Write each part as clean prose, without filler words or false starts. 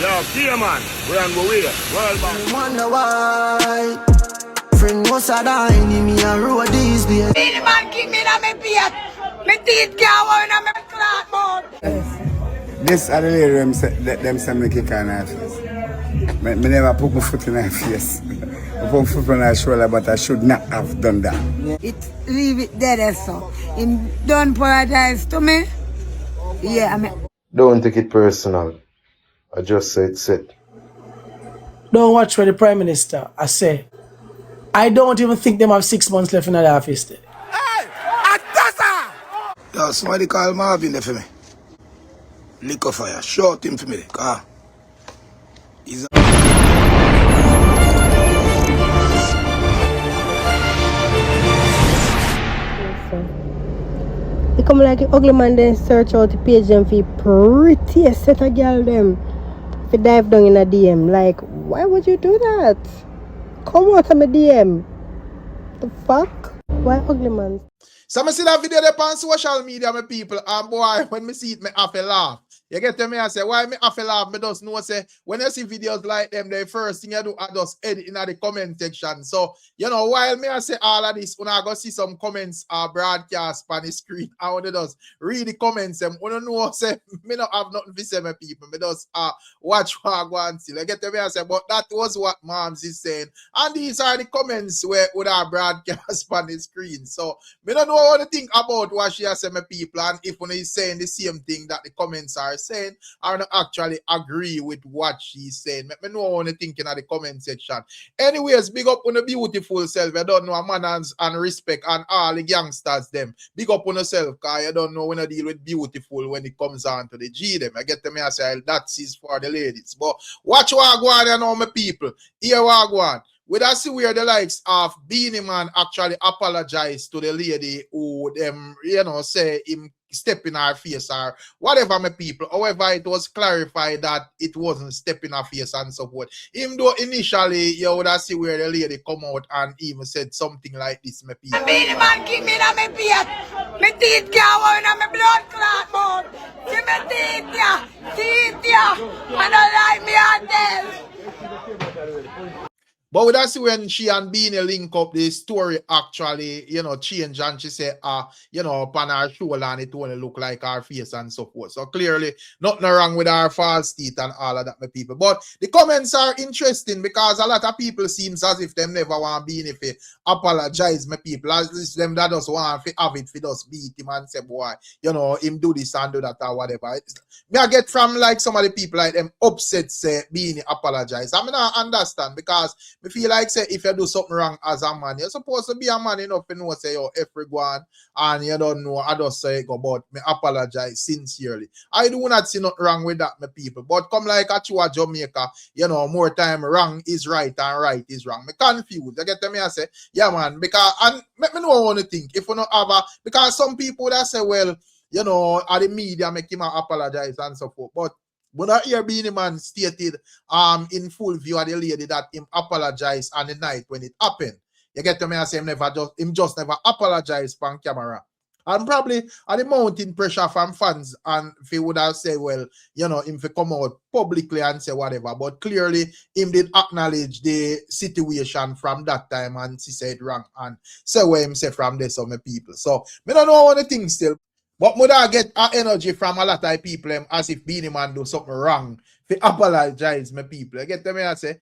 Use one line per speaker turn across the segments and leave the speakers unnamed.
Yo, Kia man, we on the way. World Bank.
Wonder why friend was a dying me a road these days.
Beenie man give me that me beard. Me teeth can't work in me cloth mouth.
This are the lady them say me kick on her face. Me never put my foot in her face. I put my foot on her shoulder, but I should not have done that.
It leave it dead so. Him don't apologize to me. Yeah, I mean.
Don't take it personal. I just say it's it.
Don't watch for the Prime Minister. I say, I don't even think them have 6 months left in the office.
Hey, Atasa! Yo, somebody call Marvin there for me. Liquor fire, short him for me, car. He's
He come like an ugly man then search out the page them for prettiest set of girl them. If you dive down in a DM, like, why would you do that? Come out of my DM. The fuck? Why ugly man?
So I see that video there on social media, my people, and boy, when me see it, me have a laugh. You get to me, I say, why me have a laugh? Me just know, say, when you see videos like them, the first thing you do, I just edit in the comment section. So, you know, while me I say all of this, when I go see some comments broadcast on the screen, I want to just read the comments, and when you know, say, me not have nothing to say, my people. Me just watch what I go and see. You get to me, I say, but that was what Moms is saying. And these are the comments where would I broadcast on the screen. So, me don't know what to think about what she has said, my people, and if one is saying the same thing that the comments are saying, I don't actually agree with what she's saying. Me know what you thinking in the comment section. Anyways, big up on the beautiful self. You don't know a manners and respect and all the gangsters them. Big up on yourself, because you don't know when you deal with beautiful when it comes on to the G them. I get to me, I say, that's is for the ladies. But watch what I go on, you know, my people. Here what I go on. We don't see where the likes of Beenie Man actually apologize to the lady who them, you know, say him step in her face or whatever, my people. However, it was clarified that it wasn't step in her face and so forth. Even though initially you would have see where the lady come out and even said something like this, my people.
Beenie man give me that me beard. Me teeth can't work in me blood clot mouth. See me teeth ya. Teeth ya. I don't like me and them.
But we don't see when she and Beenie link up, the story actually, you know, change, and she said, you know, upon her shoulder and it only look like her face and so forth. So clearly, nothing wrong with her false teeth and all of that, my people. But the comments are interesting because a lot of people seems as if them never want Beenie to apologize, my people. As if them that just want to have it for just beat him and say, boy, you know, him do this and do that or whatever. Me I get from like some of the people like them upset say Beenie apologize. I mean, I understand because I feel like say if you do something wrong as a man, you're supposed to be a man enough to know say yo everyone and you don't know I just say go but me apologize sincerely. I do not see nothing wrong with that, my people. But come like a true Jamaica, you know, more time wrong is right and right is wrong. Me confused. You get to me I say, yeah man, because and me know what I want to think if you not have a because some people that say, well, you know, at the media make him apologize and so forth. But when I hear Beenie Man stated in full view of the lady that him apologized on the night when it happened. You get to me, I say him just never apologized on camera. And probably at the mounting pressure from fans, and if he would have said, well, you know, him to come out publicly and say whatever. But clearly, him did acknowledge the situation from that time and she said wrong and say what him say from this of my people. So, me don't know what the thing still. But would I get energy from a lot of people as if Beenie Man do something wrong to apologize, my people. You get to me, I say?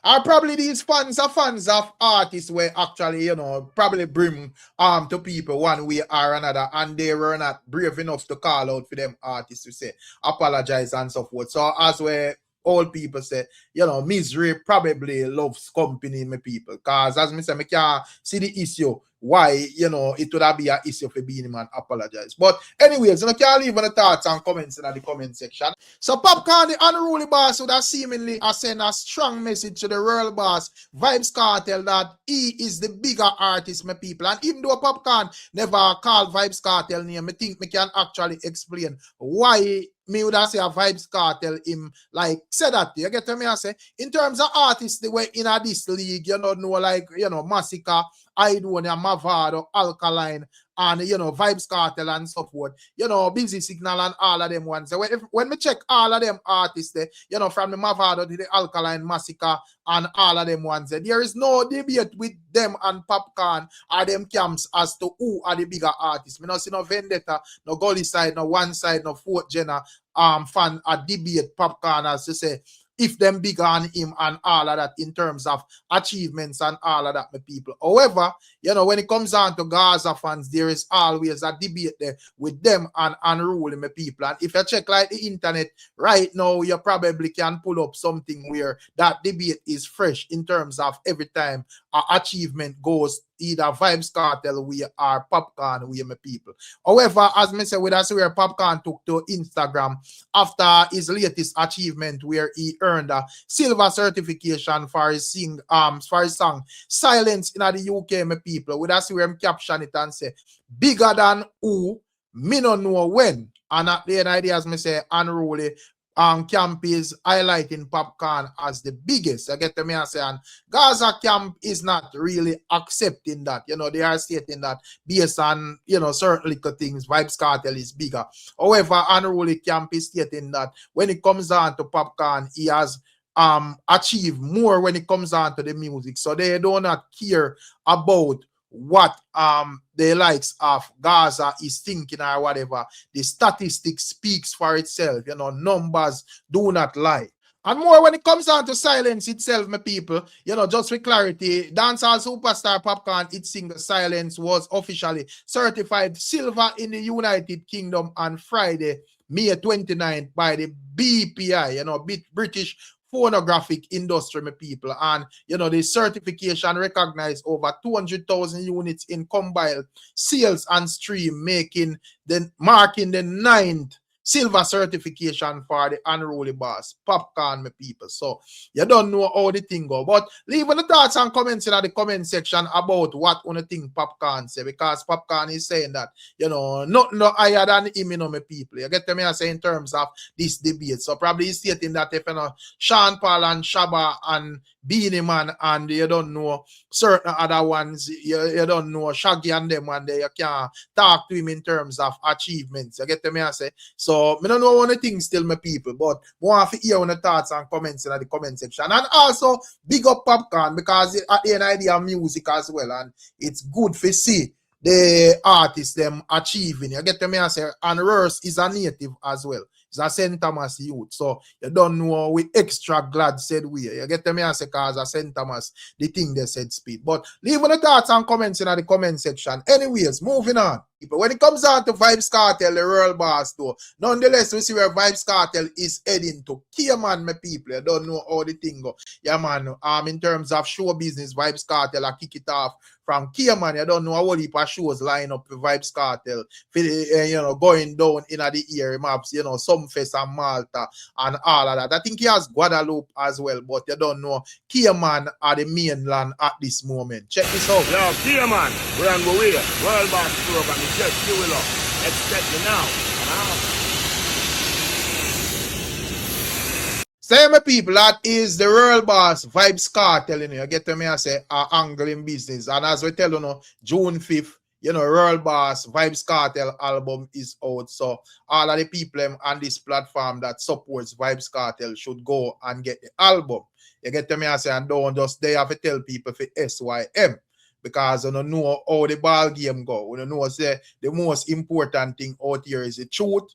Or probably these fans are fans of artists where actually, you know, probably bring to people one way or another, and they were not brave enough to call out for them artists to say apologize and so forth. So as where old people say, you know, misery probably loves company, my people. Because as me say, I can't see the issue why, you know, it would have be an issue for Beenie Man apologize. But anyways, you can't leave any thoughts and comments in the comment section. So Popcaan, the unruly boss, would have seemingly send a strong message to the world boss, Vybz Kartel, that he is the bigger artist, my people. And even though Popcaan never called Vybz Kartel name, I think me can actually explain why me would have say a Vybz Kartel him like say that. You get to me I say in terms of artists the way in this league, you know like you know Massacre Idonia, Mavado, Alkaline, and Vybz Kartel and so forth, Busy Signal and all of them ones. So when me check all of them artists there, from the Mavado to the Alkaline Massacre and all of them ones there is no debate with them and Popcaan or them camps as to who are the bigger artists. Me no see no vendetta, no gully side, no one side, no fourth general fan a debate Popcaan as to say if them bigger on him and all of that in terms of achievements and all of that, my people. However, when it comes down to Gaza fans, there is always a debate there with them and unruly, my people. And if you check like the internet right now, you probably can pull up something where that debate is fresh in terms of every time an achievement goes either Vybz Kartel way or Popcaan way, my people. However, as I said, with us where Popcaan took to Instagram after his latest achievement where he earned a silver certification for his song Silence in the UK, my people. With us where him caption it and say, bigger than who, me no know when. And at the end idea, as I say, unruly camp is highlighting Popcaan as the biggest. I get to me and say, and Gaza camp is not really accepting that. They are stating that based on, certain little things, Vybz Kartel is bigger. However, unruly camp is stating that when it comes down to Popcaan, he has achieved more when it comes down to the music. So they do not care about what the likes of Gaza is thinking or whatever. The statistics speaks for itself. Numbers do not lie. And more when it comes down to Silence itself, my people, just for clarity, dancehall superstar Popcaan, its single Silence was officially certified silver in the United Kingdom on Friday, May 29th by the BPI, British phonographic industry, my people. And the certification recognized over 200,000 units in combined sales and stream, marking the 9th silver certification for the unruly boss Popcaan, my people. So you don't know how the thing go, but leave the thoughts and comments in the comment section about what on the thing Popcaan say, because Popcaan is saying that nothing no higher than him, my people. You get to me I say in terms of this debate. So probably he's stating that if Sean Paul and Shabba and Beenie Man and you don't know certain other ones, you don't know Shaggy and them one day, you can't talk to him in terms of achievements. You get to me I say. So I don't know one of the things still, my people, but want to hear on the thoughts and comments in the comment section. And also big up Popcaan, because at the end idea of music as well, and it's good to see the artists them achieving. You get to me I say, and Rurs is a native as well. It's a St. Thomas youth. So you don't know we extra glad said we. You get to me I say, cause a St. Thomas, the thing they said speed. But leave the thoughts and comments in the comment section. Anyways, moving on. But when it comes down to Vybz Kartel, the real boss though, nonetheless, we see where Vybz Kartel is heading to. Man, my people, you don't know how the thing go. Yeah, man, in terms of show business, Vybz Kartel, I kick it off from man. You don't know how heap of shows line up with Vybz Kartel, going down in the ear maps, some fest and Malta and all of that. I think he has Guadeloupe as well, but you don't know man are the mainland at this moment. Check this out.
Yo, man, we're on the way. World Boss program. Just you will expect me now.
Say, my people, that is the real boss Vybz Kartel. You get to me, I say, angle in business. And as we tell you, June 5th, real boss Vybz Kartel album is out. So all of the people on this platform that supports Vybz Kartel should go and get the album. You get to me, I say, and don't just they have to tell people for SYM. Because you don't know how the ball game go. You know say the most important thing out here is the truth.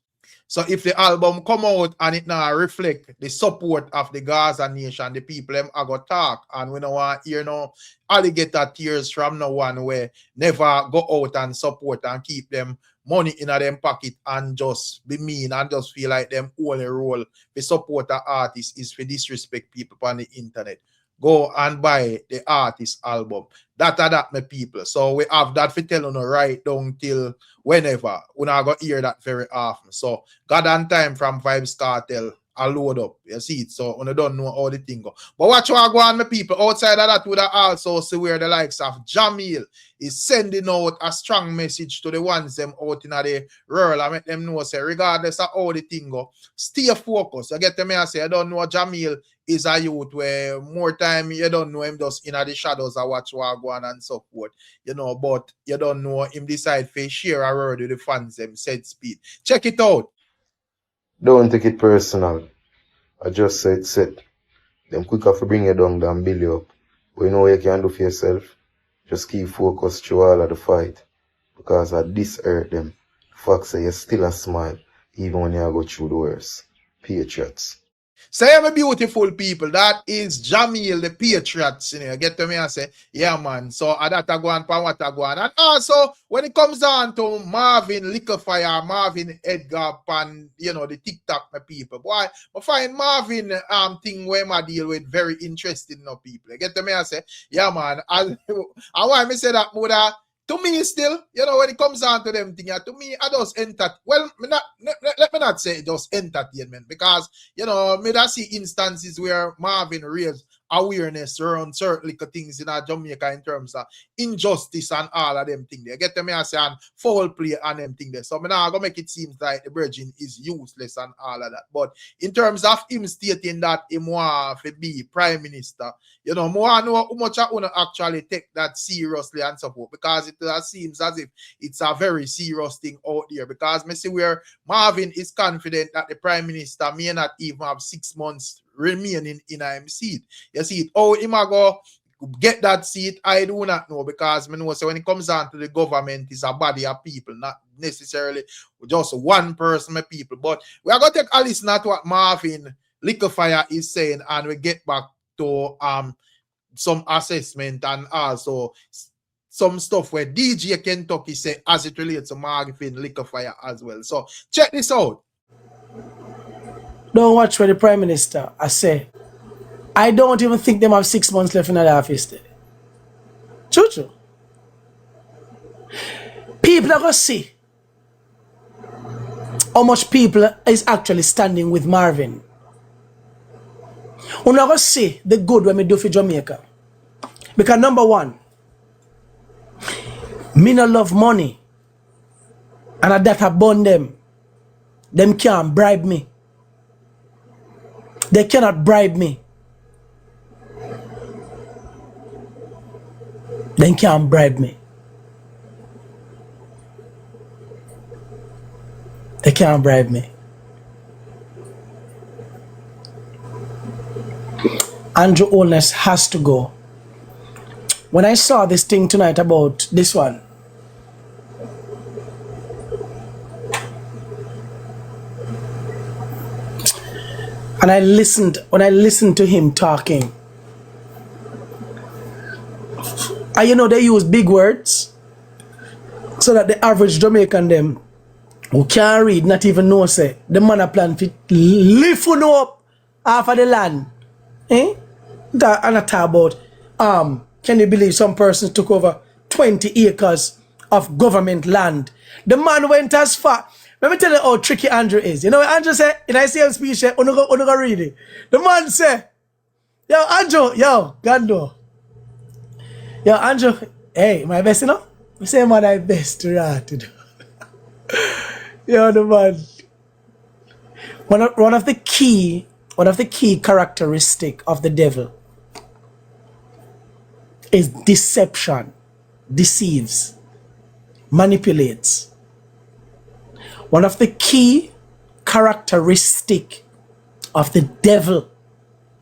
So if the album come out and it now reflect the support of the Gaza nation, the people them are going to talk. And we don't want to hear no alligator tears from no one where never go out and support and keep them money in them pocket and just be mean and just feel like them only role to support the artist is for disrespect people on the internet. Go and buy the artist album. That, my people. So we have that for telling you right down till whenever. We're not going to hear that very often. So God and time from Vybz Kartel a load up. You see it? So when I don't know how the thing go. But watch what go on, my people. Outside of that, would also see where the likes of Jamil is sending out a strong message to the ones them out in the rural. I make them know, say, regardless of how the thing go, stay focused. You get me? I say, I don't know Jamil is a youth where more time you don't know him just in the shadows. I watch what go on and so forth. You know, but you don't know him decide to share a word with the fans them said speed. Check it out.
Don't take it personal. I just said set. Them quicker for bring you down than build you up. But you know what you can do for yourself? Just keep focused through all of the fight. Because at this hurt them. The fact say you still a smile, even when you go through the worst. Patriots.
Say, my beautiful people, that is Jamil, the Patriots. You know, get to me and say, yeah, man. So, that I go on, what I go on. And also, when it comes down to Marvin Liquorfire, Marvin Edgar, and, you know, the TikTok, my people, boy, I find Marvin thing where I deal with very interesting, no people. You get to me and say, yeah, man. And why me say that, mother? To me, still, you know, when it comes down to them things, to me, I just entertain. Well, let me not say just entertainment, because, you know, me that see instances where Marvin raised awareness around certain little things in Jamaica in terms of injustice and all of them things. They get to me and say, and foul play and them things there. So, I'm not going to make it seem like the virgin is useless and all of that. But in terms of him stating that he want to be prime minister, you know, more know how much I want to actually take that seriously and so forth, because it seems as if it's a very serious thing out there. Because me see where Marvin is confident that the prime minister may not even have 6 months remaining in a seat. You see it. Oh, him a go get that seat, I do not know, because I know so when it comes down to the government, it's a body of people, not necessarily just one person, my people. But we are going to take a listen to what Marvin Liquorfire is saying, and we get back to some assessment and also some stuff where DJ Kentucky say as it relates to Marvin Liquorfire as well. So check this out.
Don't watch where the Prime Minister, I say, I don't even think them have 6 months left in the office. True. People are going to see how much people is actually standing with Marvin. We're not going to see the good when we do for Jamaica. Because number one, me no love money. And that I burn them. Them can't bribe me. They cannot bribe me. They can't bribe me. They can't bribe me. Andrew Holness has to go. When I saw this thing tonight about this one, and when I listened to him talking, and you know they use big words so that the average Jamaican them who can't read, not even know, say the man a plan to lift on up half of the land. That and I talk about can you believe some person took over 20 acres of government land? The man went as far. Let me tell you how tricky Andrew is. You know what Andrew said? And I see him speech, go read it. The man said, yo, Andrew, yo, Gando. Yo, Andrew, hey, my best, you know? I say, man, I best to rat. Yo, the man. One of the key characteristic of the devil is deception, deceives, manipulates. One of the key characteristic of the devil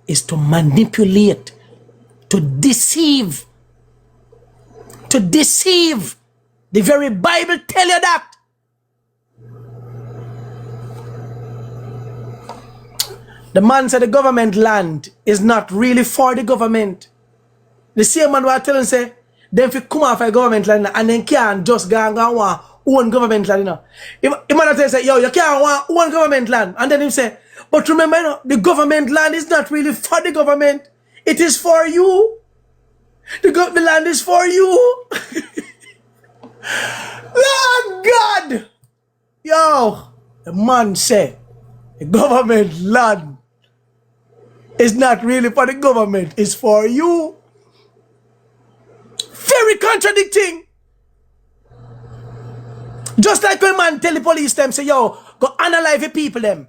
is to manipulate, to deceive. To deceive. The very Bible tell you that. The man said the government land is not really for the government. The same man was telling say, them if you come off a government land and then can't just go and want own government land, you know. If man tell say, yo, you can't want own government land. And then him say, but remember, you know, the government land is not really for the government. It is for you. The land is for you. Lord God. Yo, the man said, The government land is not really for the government, it's for you. Very contradicting. Just like when man tell the police them, say, yo, go analyze the people them.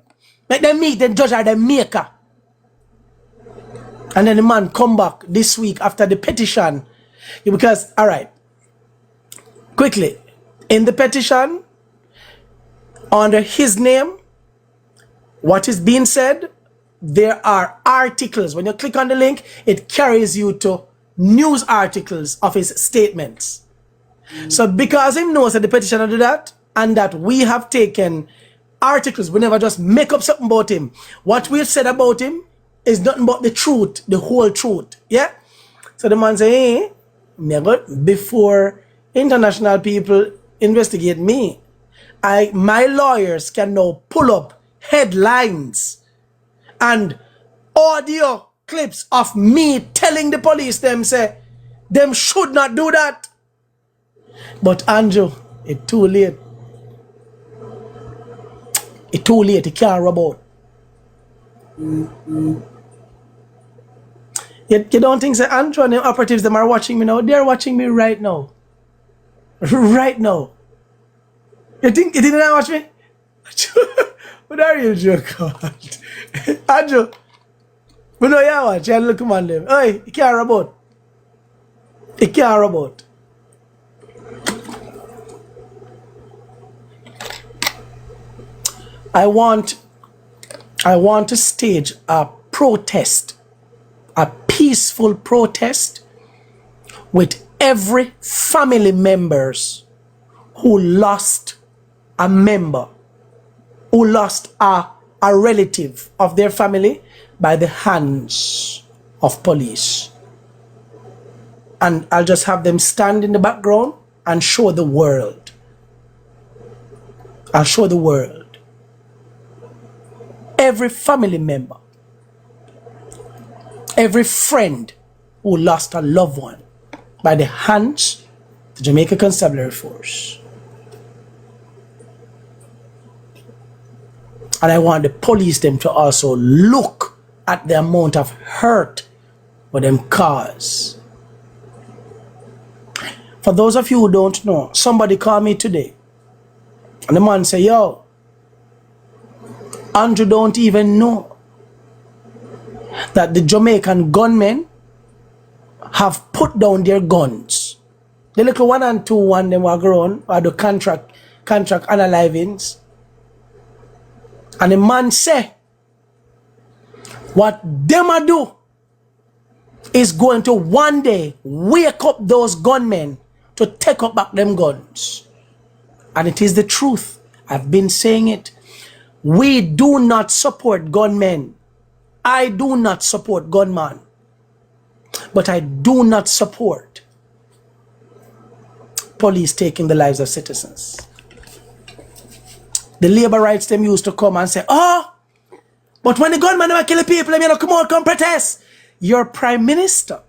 Make them meet the judge or the maker. And then the man come back this week after the petition. Because, all right, quickly, in the petition, under his name, what is being said, there are articles. When you click on the link, it carries you to news articles of his statements. So because him knows that the petition will do that, and that we have taken articles, we never just make up something about him. What we've said about him is nothing but the truth, the whole truth. Yeah? So the man say, hey, before international people investigate me, my lawyers can now pull up headlines and audio clips of me telling the police them say them should not do that. But Andrew, it's too late. It's too late. It can't rub out. You don't think that Andrew and the operatives them are watching me now? They're watching me right now. Right now. You think you didn't watch me? What are you joking? Andrew, we know you watch. You look at them. Hey, you can't rub out. You can't rub out. I want to stage a protest, a peaceful protest with every family members who lost a member, who lost a relative of their family by the hands of police. And I'll just have them stand in the background and show the world. I'll show the world. Every family member, every friend who lost a loved one by the hands of the Jamaica Constabulary Force. And I want the police them to also look at the amount of hurt for them cause. For those of you who don't know, somebody called me today and the man say, yo, Andrew don't even know that the Jamaican gunmen have put down their guns. The little 1 and 2 one them were grown, or the contract analyzings. And the man say, what them a do is going to one day wake up those gunmen to take up back them guns. And it is the truth. I've been saying it. We do not support gunmen. I do not support gunmen. But I do not support police taking the lives of citizens. The labor rights them used to come and say, oh, but when the gunman never kill the people, them, you know, come on, come protest. Your prime minister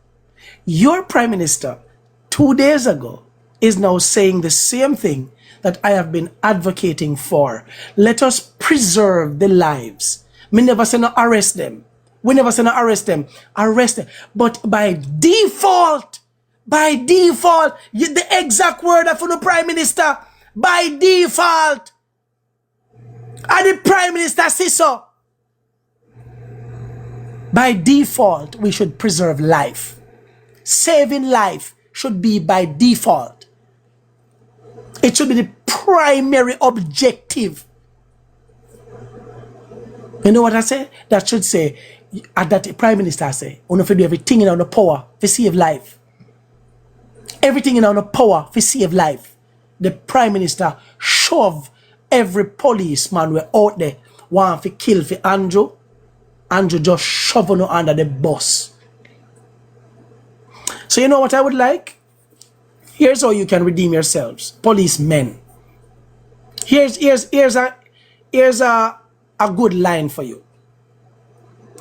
2 days ago is now saying the same thing that I have been advocating for. Let us preserve the lives. We never say no arrest them. We never say no arrest them. Arrest them. But by default, the exact word of the Prime Minister, by default, and the Prime Minister says so. By default, we should preserve life. Saving life should be by default. It should be the primary objective. You know what I say? That should say, that the Prime Minister say, we have to do everything in our power to save life. Everything in our power to save life. The Prime Minister shove every policeman we out there want to kill for Andrew. Andrew just shove on under the bus. So you know what I would like? Here's how you can redeem yourselves, policemen. Here's a good line for you.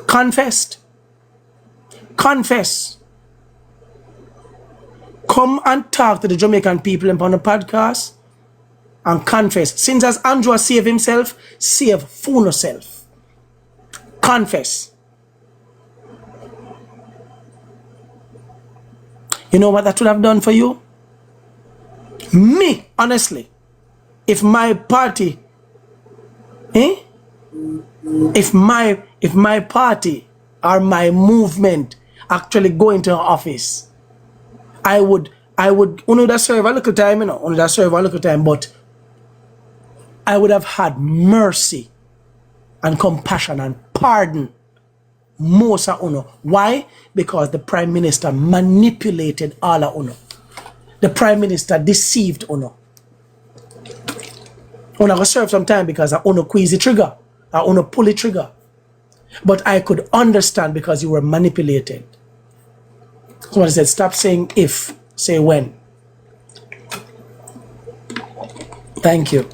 Confess. Come and talk to the Jamaican people on the podcast and confess. Since as Andrew saved himself, save Funo self. Confess. You know what that would have done for you? Me, honestly, if my party, if my party or my movement actually go into office, I would only that serve a little time, only that serve a little time, but I would have had mercy and compassion and pardon most of uno. Why? Because the Prime Minister manipulated all of uno. The Prime Minister deceived uno. Uno go serve some time because uno squeeze the trigger, uno pull the trigger. But I could understand because you were manipulated. Somebody said, stop saying if, say when. Thank you.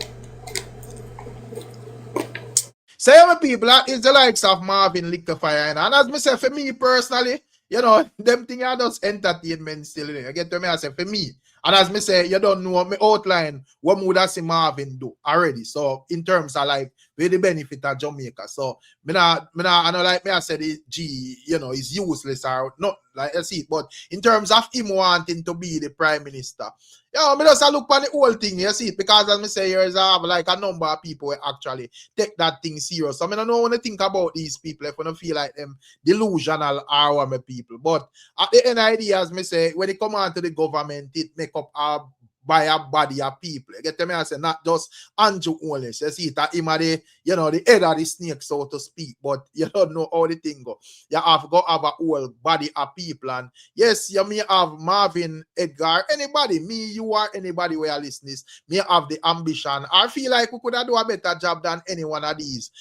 Say, my people, that is the likes of Marvin lick the fire. And as me say, for me personally, you know, them thing are just entertainment still. You get to me, I say, for me. And as me say, you don't know, me outline what would I see Marvin do already. So, in terms of like, with the benefit of Jamaica. So, I know like me, I said, G, you know, is useless or not, like I see it. But in terms of him wanting to be the Prime Minister, yeah, me just look on the whole thing, you see it, because as me say, here is like a number of people who actually take that thing serious. So I don't know when I think about these people, if I don't feel like them delusional or my people. But at the end of the day, as me say, when it come on to the government, it make up by a body of people. You get me? I say not just Andrew only. You see that him are the, you know, the head of the snake, so to speak, but you don't know how the thing go. You have got have a whole body of people, and yes, you may have Marvin, Edgar, anybody, me, you or anybody where you listen this, may have the ambition. I feel like we could have do a better job than any one of these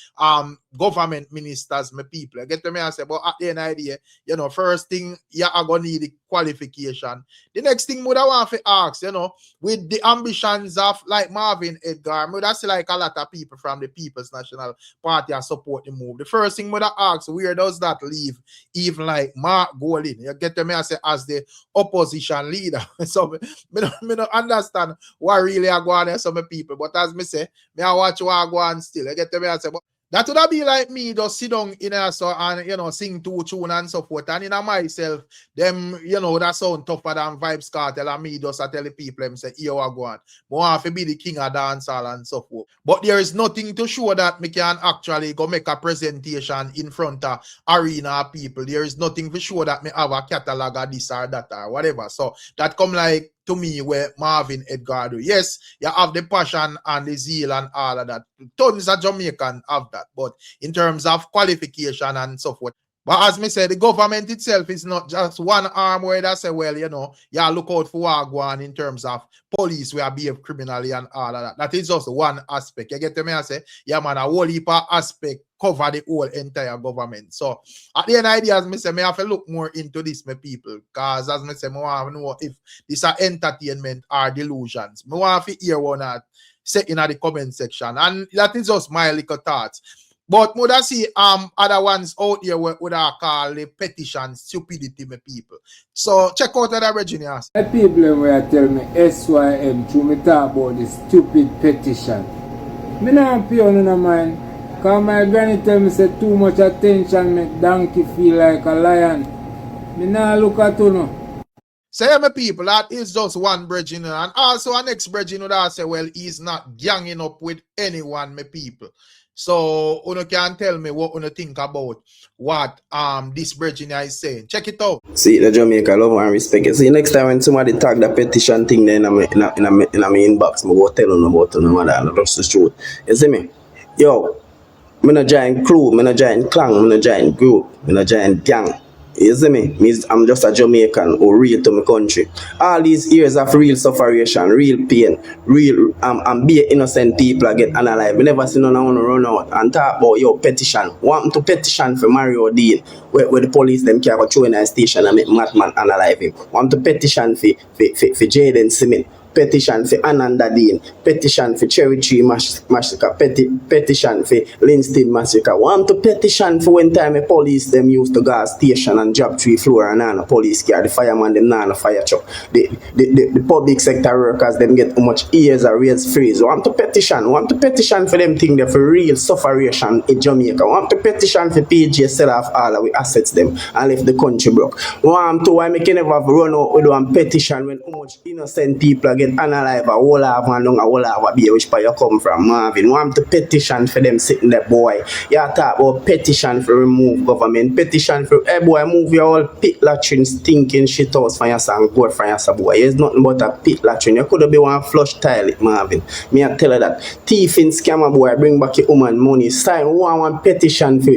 government ministers, my people. You get me? I say, but at the end of the day, you know, first thing you are gonna need the qualification. The next thing would I want to ask, you know, with the ambitions of like Marvin, Edgar, that's like a lot of people from the People's National Party are support the move. The first thing would I ask, where does that leave even like Mark Golin? You get to me, I say, as the opposition leader. So me don't understand what really are going on there, some people. But as me say, me I watch what I go on still. You get to me, I say, but that would be like me just sit down in a so and you know sing two tune and so forth. And in a myself, them you know that sound tougher than Vybz Kartel and me just I tell the people them say here I go on. I want to be the king of dancehall and so forth. But there is nothing to show that me can actually go make a presentation in front of arena people. There is nothing to show that me have a catalog of this or that or whatever. So that come like to me where Marvin Edgar do. Yes, you have the passion and the zeal and all of that. Tons of Jamaican have that. But in terms of qualification and so forth, but as me said, the government itself is not just one arm where they say, well, you know, you look out for what go on in terms of police where behave criminally and all of that. That is just one aspect. You get to me? I say, yeah, man, a whole heap of aspect cover the whole entire government. So at the end of the day, as me say, me have to look more into this, my people. Because as me say, me want to know if this are entertainment or delusions. Me want to hear one that say in the comment section. And that is just my little thoughts. But would I see other ones out there would I call the petition stupidity, my people. So check out that Virginia.
The people where tell me SYM to me talk about the stupid petition. Me not pay on no mind. Cause my granny tell me say too much attention make donkey feel like a lion. Me not look at you no.
Say my people, that is just one bridging. And also our next bridging would I say, well, he's not ganging up with anyone, my people. So you can tell me what you think about what this Virginia is saying. Check it out.
See the Jamaica love and respect it. See next time when somebody tag the petition thing then in my inbox, I go tell them about it, no matter that's the truth. You see me? Yo, I'm not giant crew, I'm not giant clan, I'm not giant group, I'm not giant gang. You see me? I'm just a Jamaican who real to my country. All these years of real suffering, real pain, real and be innocent people get unalive. We never see none of them run out and talk about your petition. Want to petition for Mario Dean, where the police them can go through in a station and make madman unalive him. Want to petition for Jaden Simmons, petition for Ananda Dean, petition for Cherry Tree Massacre, petition for Linstead Massacre. Want to petition for when time the police them used the gas station and drop 3 floor and none police car, the fireman them none fire truck. The public sector workers them get how much years a raise freeze. Want to petition for them thing there for real sufferation in Jamaica. Want to petition for PJ sell off all of we assets them and left the country broke. Want to why me can never run out with one petition when how much innocent people get unalive a whole half and long a whole half a beer which part you come from Marvin. Want to petition for them sitting there boy. You talk about petition for remove government, petition for hey boy move your whole pit latrine stinking shit house for your son go for your son boy. It's nothing but a pit latrine. You could have been one flush toilet Marvin. Me I tell you that. Thieving scammer boy bring back your woman money. Sign one petition for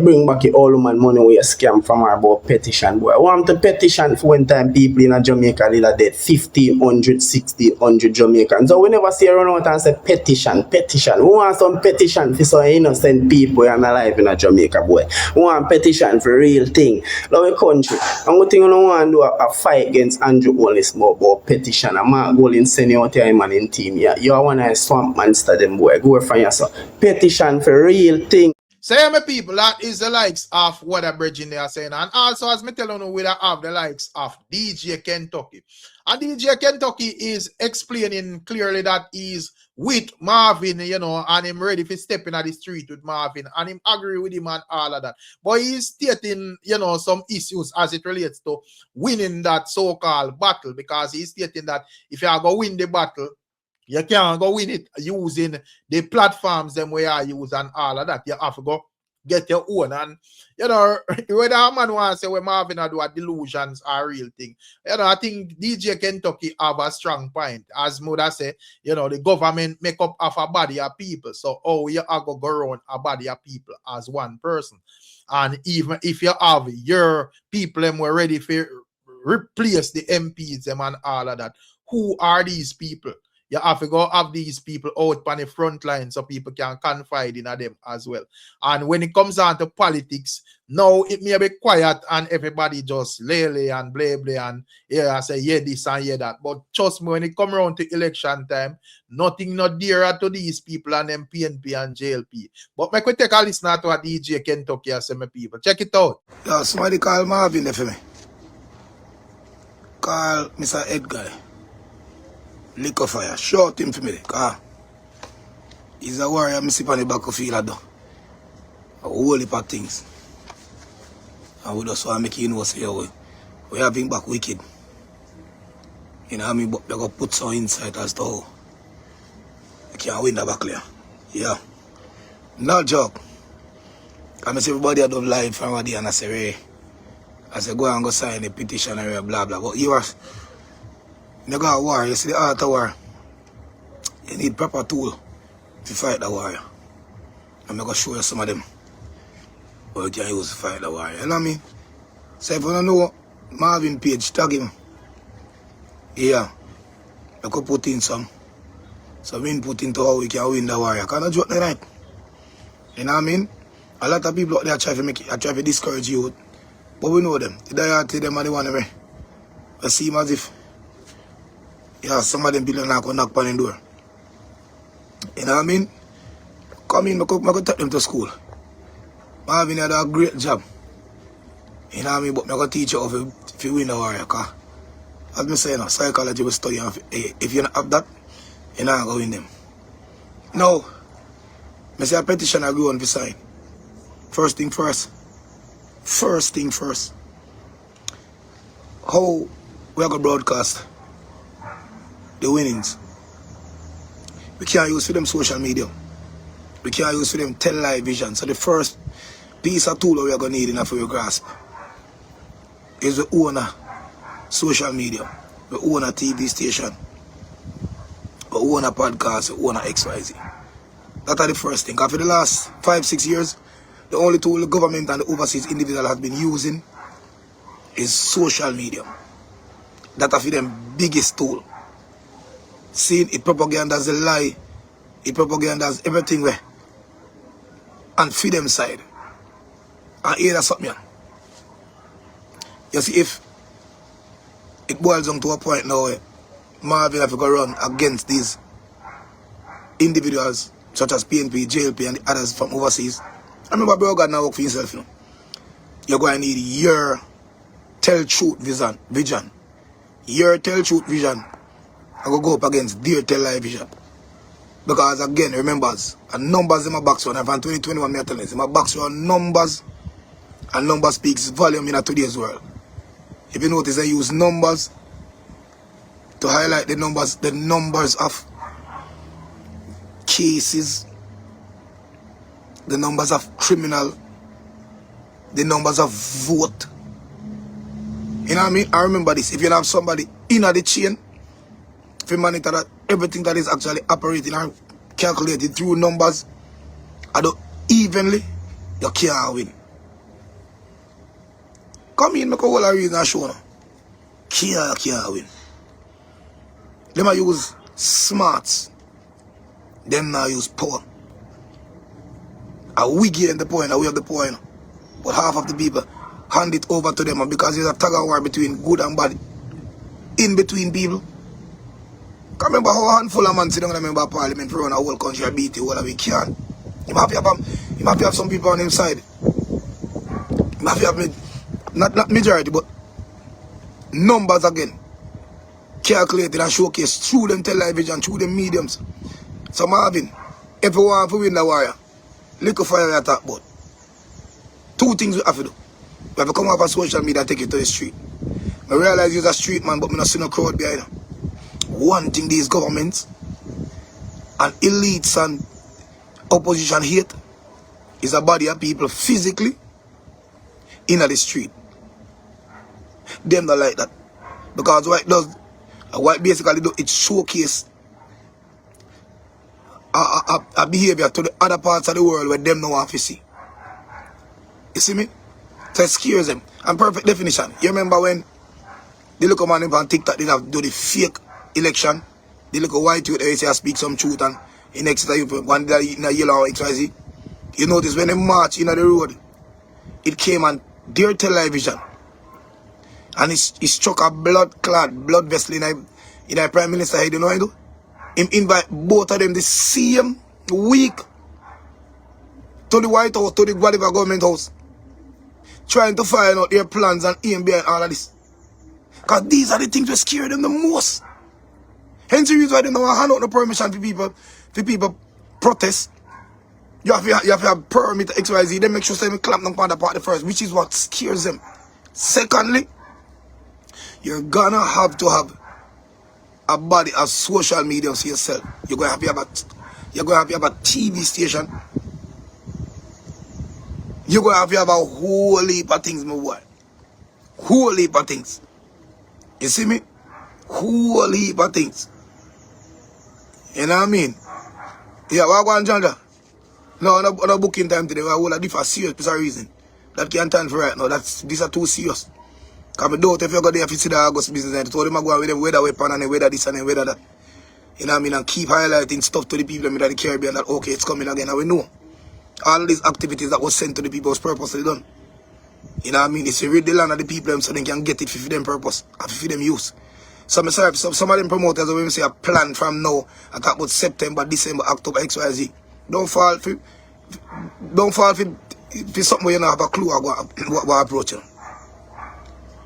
bring back your all woman money where you scam from her about petition boy. Want to petition for when time people in a Jamaica they are dead 1,500, 1,600 Jamaicans. So we never see run out and say petition. We want some petition for some innocent people and alive in a Jamaica boy. We want petition for real thing. Love the country. And one thing you don't want to do a fight against Andrew Holness more about petition. And Mark Golin send you out here man in team. Yeah. You are one of the swamp monster them boy. Go for yourself. Petition for real thing.
Say my people, that is the likes of what a bridging they are saying. And also, as me tell you, we have the likes of DJ Kentucky. And DJ Kentucky is explaining clearly that he's with Marvin, you know, and him ready for stepping at the street with Marvin. And him agree with him and all of that. But he's stating, you know, some issues as it relates to winning that so-called battle. Because he's stating that if you are going to win the battle, you can't go win it using the platforms them where you use and all of that. You have to go get your own. And, you know, whether a man wants to say when Marvin do a delusions are real thing. You know, I think DJ Kentucky have a strong point. As Mother say, you know, the government make up of a body of people. So, you are going to go around a body of people as one person. And even if you have your people them were ready for replace the MPs them and all of that, who are these people? You have to go have these people out on the front line so people can confide in them as well. And when it comes down to politics, now it may be quiet and everybody just lay and blah and I say yeah this and yeah that. But trust me, when it come around to election time, nothing not dearer to these people and them PNP and JLP. But make we take a listen to what DJ Kentucky and some people. Check it out.
Yeah, somebody call Marvin there for me. Call Mr. Edgar. Liquor fire, short him for me, car. He's a warrior, I see on the back of field though. A whole heap of things. And we just want to make you know, say, we have been back wicked. You know what I mean? But we got to put some insight as to how we can win the battle. Yeah. No joke. I see everybody that done live from there and I say, go and go sign a petition and blah blah. But you are. You got a war, you see the art of war. You need proper tool to fight the warrior. I'm going to show you some of them. What you can use to fight the warrior. You know what I mean? So if you don't know Marvin page, tag him. Yeah. You could put in some input into how we can win the warrior. Can I joke the right? You know what I mean? A lot of people out there try to discourage you. But we know them. The diehard them and the one them. We see him as if yeah, some of them people are not going to knock on the door. You know what I mean? Come in, I could take them to school. Marvin had a great job. You know what I mean? But I could teach you how to win the warrior. Because, as I say, you know, psychology will study. If you don't have that, you're not going to win them. Now, I say a petition I go on to sign. First thing first. How we are going to broadcast the winnings. We can't use for them social media. We can't use for them television. So the first piece of tool we are going to need enough for your grasp is the owner social media, the owner TV station, the owner podcast, the owner XYZ. That are the first thing. Because for the last 5-6 years, the only tool the government and the overseas individual have been using is social media. That are for them biggest tool. Seeing it propagandas a lie, it propagandas everything where and feed them side. And here that's something. You see, if it boils down to a point now where Marvin have to go run against these individuals such as PNP, JLP, and the others from overseas. I remember, bro, God now work for yourself. You know? You're going to need your tell truth vision. Your tell truth vision. I go up against their tell lie vision. Because again, remember, numbers in my box run. From 2021, I'm telling you, my box run numbers, and numbers speaks volume in today's world. If you notice, I use numbers to highlight the numbers of cases, the numbers of criminal, the numbers of vote. You know what I mean? I remember this. If you have somebody in the chain, if you monitor that everything that is actually operating and calculated through numbers, I do evenly, you can't win. Come in, make a whole reason and show now. Can't win. Them I use smarts. Them now use power. And we gain the point, and we have the point. But half of the people hand it over to them, and because there's a tug of war between good and bad in between people. Can remember how a handful of men sit down in a member of parliament for run a whole country and beat you all we can. You might have some people on his side. You might have not majority, but numbers again. Calculated and showcased through them television, through them mediums. So Marvin, if you want to win the warrior, little fire attack, but two things we have to do. We have to come off of social media and take it to the street. I realize you're a street man, but I don't see no crowd behind you. One thing these governments and elites and opposition hate is a body of people physically in the street. Them not like that. Because what it does, what it basically do, it showcase a behavior to the other parts of the world where them no want to see. You see me? So it scares them. And perfect definition. You remember when the local man on TikTok did have do the fake election, the little white youth, they say I speak some truth, and in next time you one day in a yellow XYZ. You notice when they march in the road, it came on their television. And it struck a blood vessel in a prime minister head, you know what I do? Him invite both of them the same week to the White House, to the whatever government house, trying to find out their plans and aim behind all of this. Because these are the things that scare them the most. Hence the reason why they don't hand out no permission for people protest. You have to have permit XYZ. They make sure they clamp down on the party first, which is what scares them. Secondly, you're gonna have to have a body of social media for yourself. You're gonna have to have a TV station. You're gonna have to have a whole heap of things, my boy. Whole heap of things. You see me? Whole heap of things. You know what I mean? Yeah, what going on, Janja? No, on a booking time today, I will have different serious for some reason. That can't stand for right now. These are too serious. Because I doubt if you go there if you see the August business and told them I go with them weather weapon and weather this and weather that. You know what I mean? And keep highlighting stuff to the people in the Caribbean that okay, it's coming again. And we know. All these activities that was sent to the people was purposely done. You know what I mean? It's to read the land of the people them so they can get it for them purpose and for them use. So I'm sorry, some of them promoters when say a plan from now, I talk about September, December, October, XYZ. Don't fall for something where you don't have a clue what approach you.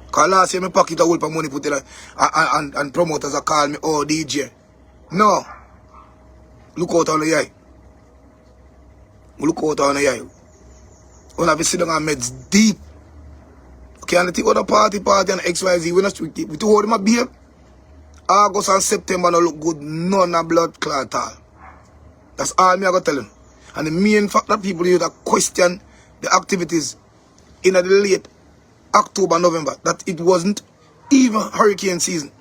Because last year I pocket a whole of money put in and promoters are call me, oh DJ. No. Look out on the eye. Look out on the eye. When I sit down and meds deep. Okay, and the thing about the party and XYZ, we to hold them a beer. August and September don't look good, none of blood clot at all. That's all me I got to tell them. And the main fact that people use that question the activities in the late October, November, that it wasn't even hurricane season.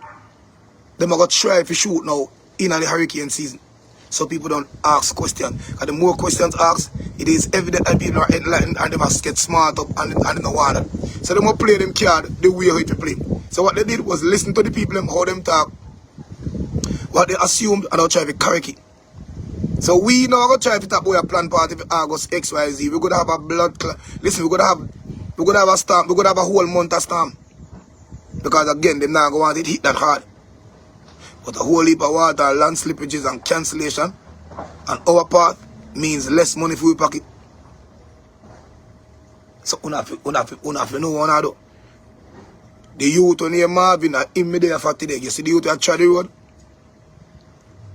Them are going to try to shoot now in the hurricane season. So people don't ask questions. And the more questions asked, it is evident that people are enlightened and they must get smart up and in the water. So they must play them card the way how to play. So what they did was listen to the people, how them talk, what they assumed, and they'll try to correct it. So we now going to try to tap a plan party for August XYZ. We're going to have a blood clot. Listen, we're going to have a storm. We're going to have a whole month of storm. Because again, they're not going to want it hit that hard. But a whole heap of water, land slippages and cancellation on our part means less money for your pocket. So una have to know what I do. The youth on here Marvin are immediate for today. You see the youth at Chaddy Road?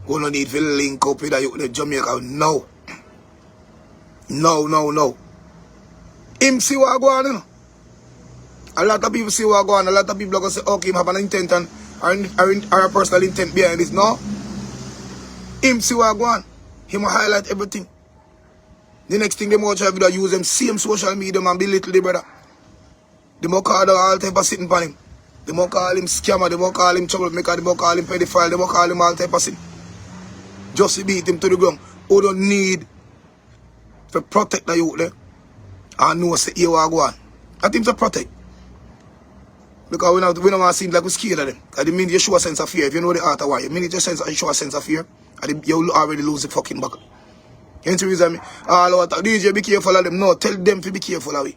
We don't need to link up with the youth in Jamaica. No. No. Him see what go on, you know? A lot of people see what go on. A lot of people are going to say, okay, him have an intent and or a personal intent behind this. No. Him see what go on. Him will highlight everything. The next thing they might try to use them same social media and belittle the brother. They might call them all type of sitting on him. They might call him scammer, they might call him troublemaker, they might call him pedophile, they might call him all type of sin. Just to beat him to the ground. Who don't need to protect the youth there and know say here what go on. I think to protect. Because we don't want to seem like we're scared of them. Because it means you show a sense of fear. If you know the art of war, you mean you show a sense of fear, and you already lose the fucking buckle. Hence the reason all out DJ be careful of them. No, tell them to be careful of it.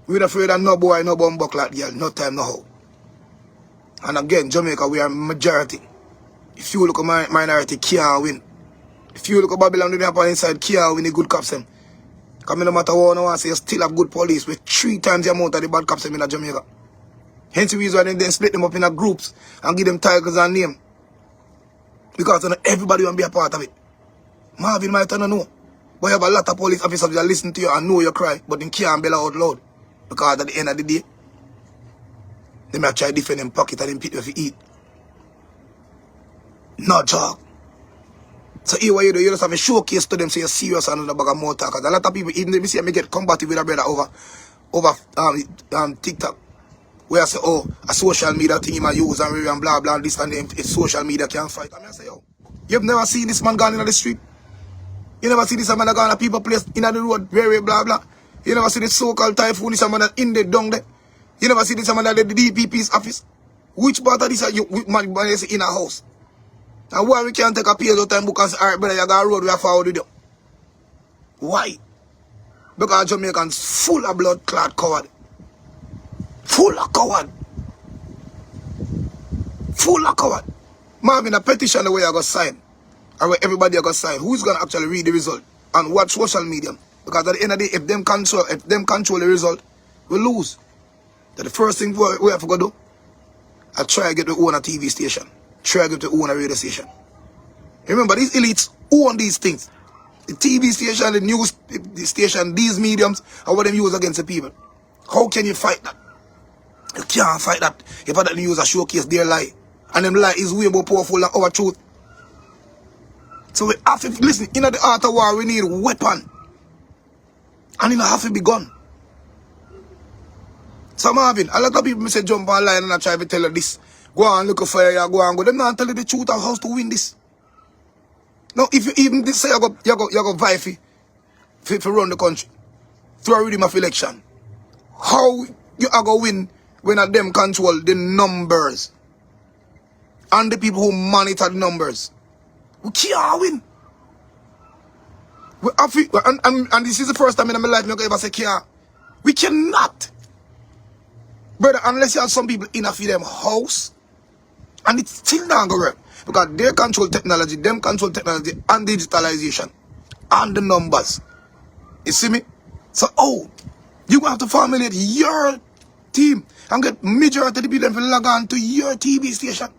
We're not afraid of no boy, no bum buck like girl. No time, no how. And again, Jamaica, we are majority. If you look at minority, can't win. If you look at Babylon, they have inside, can't win the good cops them. Because no matter what I want to say, you still have good police with 3 times the amount of the bad cops them in Jamaica. Hence the reason why they split them up in groups and give them titles and name. Because everybody want to be a part of it. Marvin might not know. But you have a lot of police officers that listen to you and know you cry, but they can't bell out loud. Because at the end of the day, they might try to defend them pocket and them pit if you eat. No job. So here what you do, you just have a showcase to them so you're serious and the bag of more talk. Because a lot of people, even if you see me get combative with a brother over TikTok, where I say, oh, a social media thing he might use and blah blah this and them, it's social media can't fight. I mean, I say, yo, you've never seen this man gone in the street. You never see this man gone to people place in the road, very blah blah. You never see this so-called typhoon, this man in the down there. You never see this man at the DPP's office. Which part of this are you man in a house? And why we can't take a period of time book and say, alright brother, you got a road we are forward with you. Why? Because Jamaicans full of blood clot coward. Full of coward. Full of coward. Marvin, a petition the way I got signed, or where everybody got signed, who's gonna actually read the result and watch social media? Because at the end of the day, if them control the result, we lose. That's the first thing we have to go do. I try to get to own a TV station. Try to get to own a radio station. Remember, these elites own these things. The TV station, the news station, these mediums are what them use against the people. How can you fight that? You can't fight that if other news are showcase their lie. And them lie is way more powerful than our truth. So we have to listen, in the art of war we need a weapon. And it have to be gone. So Marvin, a lot of people say jump online and I try to tell you this. Go and look for you, go and go. Them not tell you the truth of how to win this. Now if you even say you go vie for run the country through a rhythm of election, how you are going to win when them control the numbers and the people who monitor the numbers? We can't win. And this is the first time in my life I ever say can't. We cannot. Brother, unless you have some people in a feed them house, and it's still not going to work. Because they control technology, them control technology and digitalization and the numbers. You see me? So, you have to formulate your team and get majority of the people to log on to your TV station.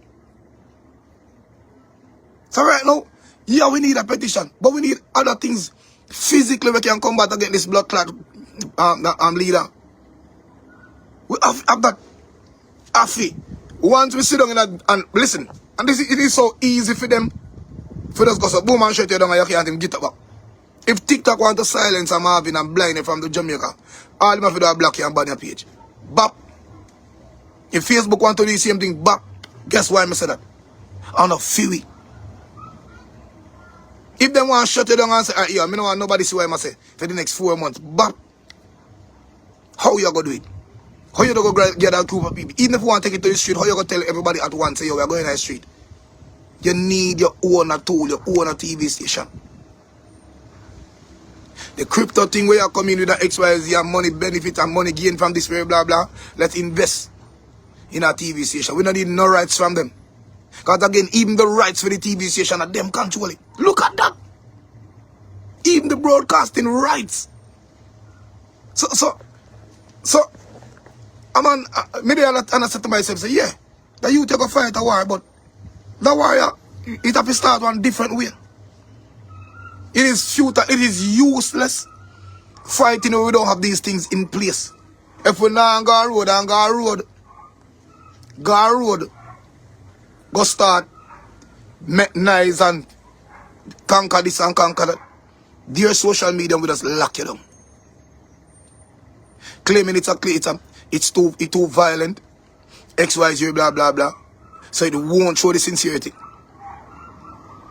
So right now, yeah, we need a petition, but we need other things physically we can combat against this blood clot leader. We have that affy. Once we sit down in that and listen, and it is so easy for them for us go so boom and shut you down and you can't even get up. If TikTok want to silence a Marvin and blind him from the Jamaica, all them have to do is block you and ban your page. Bap. If Facebook want to do the same thing, bap. Guess why I say that? I'm not fury. If they want to shut you down and say, I don't want nobody see what I say for the next 4 months, bap. How you going to do it? How you going to get that group of people? Even if you want to take it to the street, how you going to tell everybody at once, say, yo, we're going to the street? You need your own tool, your own TV station. The crypto thing where you're coming with the XYZ and money benefit and money gain from this, blah, blah. Let's invest in our TV station. We don't need no rights from them. Because again, even the rights for the TV station are them control it. Look at that. Even the broadcasting rights. So, maybe I said to myself, say, yeah, the youth are going to fight a war, but the warrior, it have to start one different way. It is futile, it is useless fighting when we don't have these things in place. If we now go road, go start, make nice and conquer this and conquer that, their social media will just lock you down. Claiming it's too violent, XYZ, blah, blah, blah. So it won't show the sincerity.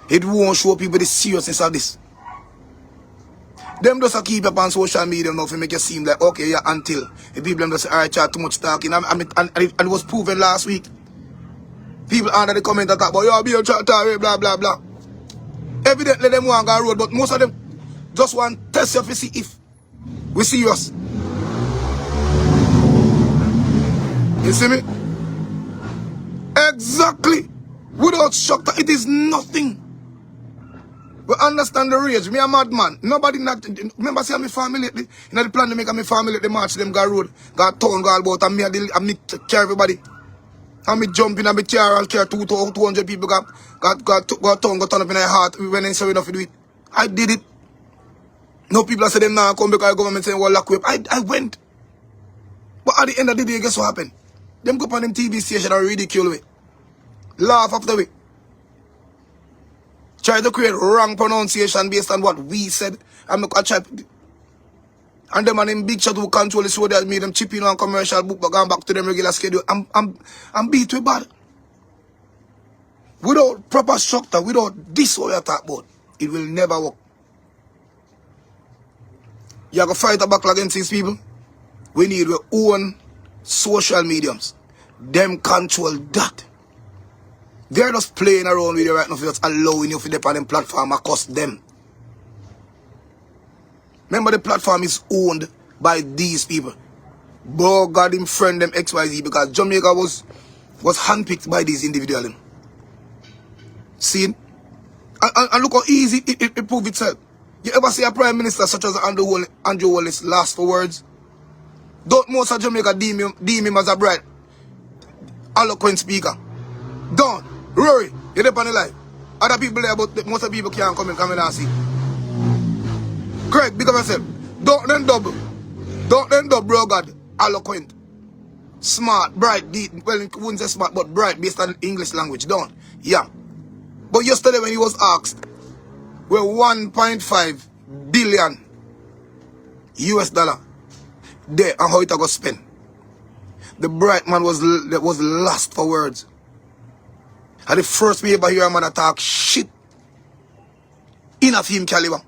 It won't show people the seriousness of this. Them just keep up on social media now to make it seem like, okay, yeah, until the people them just say, alright, chat too much talking. And it was proven last week. People under the comment that talk about, yo, be a chat, blah, blah, blah. Evidently, them want to go road, but most of them just want to test you to see if we serious. You see me? Exactly. Without shock, it is nothing. We understand the rage. Me a madman. Nobody not remember see my family lately. You know the plan to make my family the march them go road, go town, go all about, and me take care everybody. And me jump in and me car, I'll care 200 people go town, go turn up in their heart when they say enough to do it. I did it. No people say them now come because the government saying well lock up. I went. But at the end of the day, guess what happened? Them go up on them TV station and ridicule me. Laugh after we. Try to create wrong pronunciation based on what we said. And them and them big shot who control the show that made them chipping on commercial book but going back to them regular schedule. I'm beat with bad. Without proper structure, without this what we talk about, it will never work. You have to fight a battle against these people. We need our own social mediums. Them control that. They're just playing around with you right now for just allowing you to depend on them platform across them. Remember the platform is owned by these people. Bro, God him friend them XYZ because Jamaica was handpicked by these individuals. See? And look how easy it proved itself. You ever see a prime minister such as Andrew Wallace last for words? Don't most of Jamaica deem him as a bright, eloquent speaker. Don't. Rory, you're there on the live. Other people there, but most of the people can't come and see. Craig, big up yourself. Don't then dub, bro, God. Eloquent. Smart, bright, deep. Well, I wouldn't say smart, but bright based on English language. Don't. Yeah. But yesterday when he was asked, where 1.5 billion US dollar there and how it got spent. The bright man was lost for words. And the first me ever hear a man attack shit in a film caliber.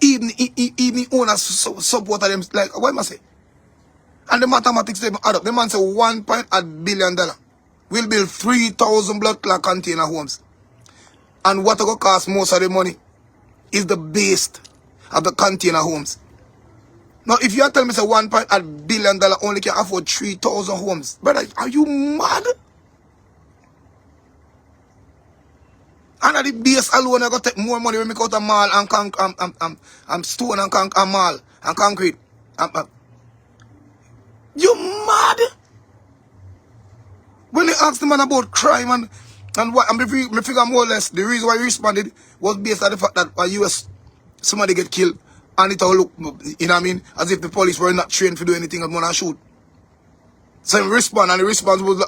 Even owners support them like what am I say? And the mathematics they add up. The man say $1.8 billion will build 3,000 blood clot container homes. And what it go cost most of the money is the base of the container homes. Now if you are telling me say $1.8 billion only can afford 3,000 homes, brother, are you mad? And at the base alone, I got to take more money when we go to mall and stone and mall and concrete. You mad? When they asked the man about crime and what, and me figure more or less the reason why he responded was based on the fact that a US somebody get killed and it all look, you know what I mean, as if the police were not trained to do anything and want to shoot. So he respond and the response was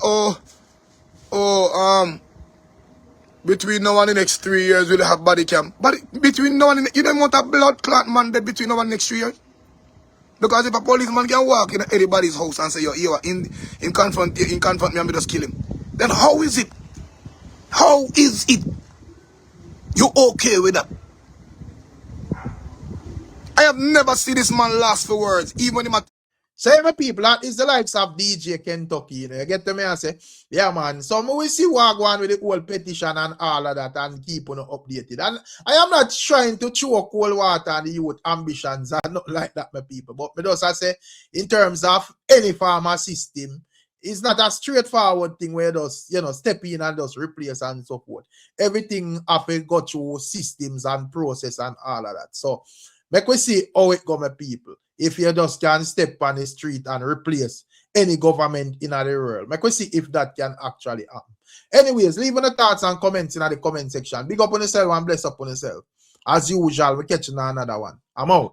like, between now and the next 3 years, we'll have body cam. But between now and you don't want a blood clot man dead between now and the next 3 years? Because if a policeman can walk in anybody's house and say, yo, in confront me and me just kill him. Then how is it? How is it? You okay with that? I have never seen this man last for words, even when he
Say my people, that is the likes of DJ Kentucky. You know, you get to me and say, yeah man, so we see what go on with the whole petition and all of that and keep on updated. And I am not trying to choke cold water on the youth ambitions and not like that, my people. But me just I say, in terms of any farmer system, it's not a straightforward thing where just, you know, step in and just replace and so forth. Everything have to go through systems and process and all of that. So make we see how it go, my people. If you just can step on the street and replace any government in the world, make we see if that can actually happen. Anyways, leave the thoughts and comments in the comment section. Big up on yourself and bless up on yourself. As usual, we catch you on another one. I'm out.